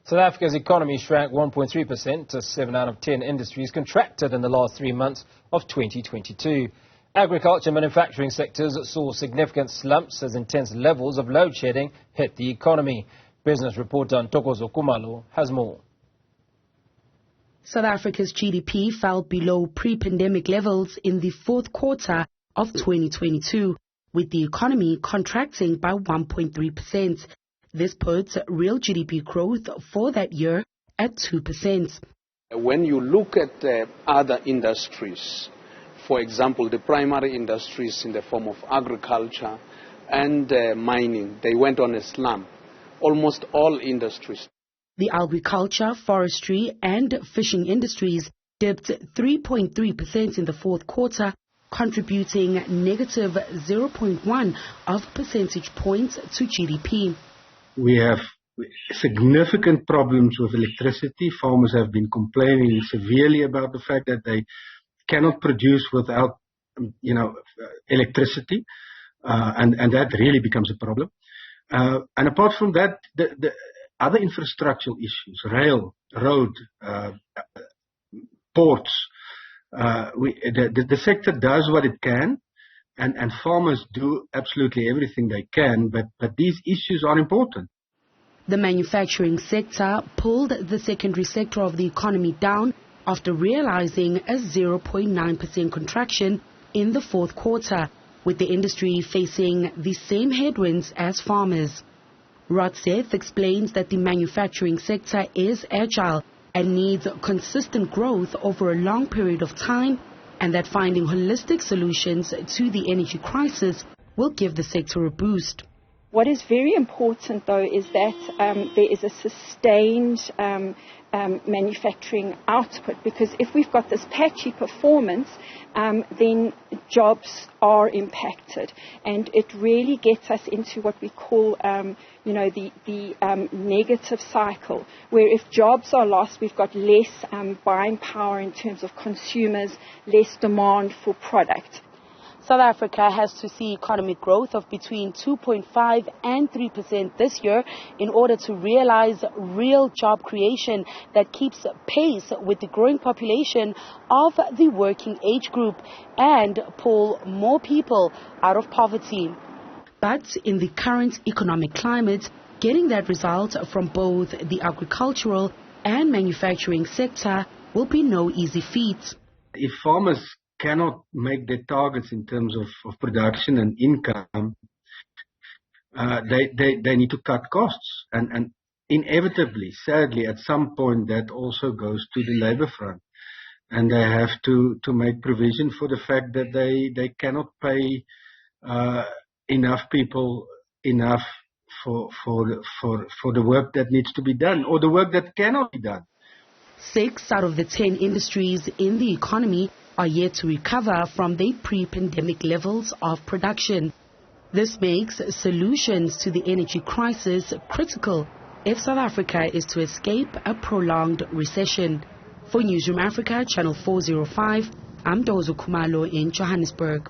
South Africa's economy shrank 1.3% to 7 out of 10 industries contracted in the last 3 months of 2022. Agriculture and manufacturing sectors saw significant slumps as intense levels of load shedding hit the economy. Business reporter Ntokozo Khumalo has more. South Africa's GDP fell below pre-pandemic levels in the fourth quarter of 2022, with the economy contracting by 1.3%. This puts real GDP growth for that year at 2%. When you look at other industries, for example, the primary industries in the form of agriculture and mining, they went on a slump. Almost all industries. The agriculture, forestry and fishing industries dipped 3.3% in the fourth quarter, contributing negative 0.1 of percentage points to GDP. We have significant problems with electricity. Farmers have been complaining severely about the fact that they cannot produce without, electricity, and that really becomes a problem. And apart from that, the other infrastructural issues, rail, road, ports, the sector does what it can, and farmers do absolutely everything they can, but these issues are important. The manufacturing sector pulled the secondary sector of the economy down after realizing a 0.9% contraction in the fourth quarter, with the industry facing the same headwinds as farmers. Rodseth explains that the manufacturing sector is agile and needs consistent growth over a long period of time, and that finding holistic solutions to the energy crisis will give the sector a boost. What is very important, though, is that there is a sustained manufacturing output, because if we've got this patchy performance, then jobs are impacted, and it really gets us into what we call, the negative cycle, where if jobs are lost, we've got less buying power in terms of consumers, less demand for product. South Africa has to see economic growth of between 2.5 and 3% this year in order to realize real job creation that keeps pace with the growing population of the working age group and pull more people out of poverty. But in the current economic climate, getting that result from both the agricultural and manufacturing sector will be no easy feat. If farmers cannot make their targets in terms of production and income, they need to cut costs. And inevitably, sadly, at some point that also goes to the labor front. And they have to make provision for the fact that they cannot pay enough people enough for the work that needs to be done, or the work that cannot be done. 6 out of the 10 industries in the economy are yet to recover from their pre-pandemic levels of production. This makes solutions to the energy crisis critical if South Africa is to escape a prolonged recession. For Newzroom Afrika, Channel 405, I'm Ntokozo Khumalo in Johannesburg.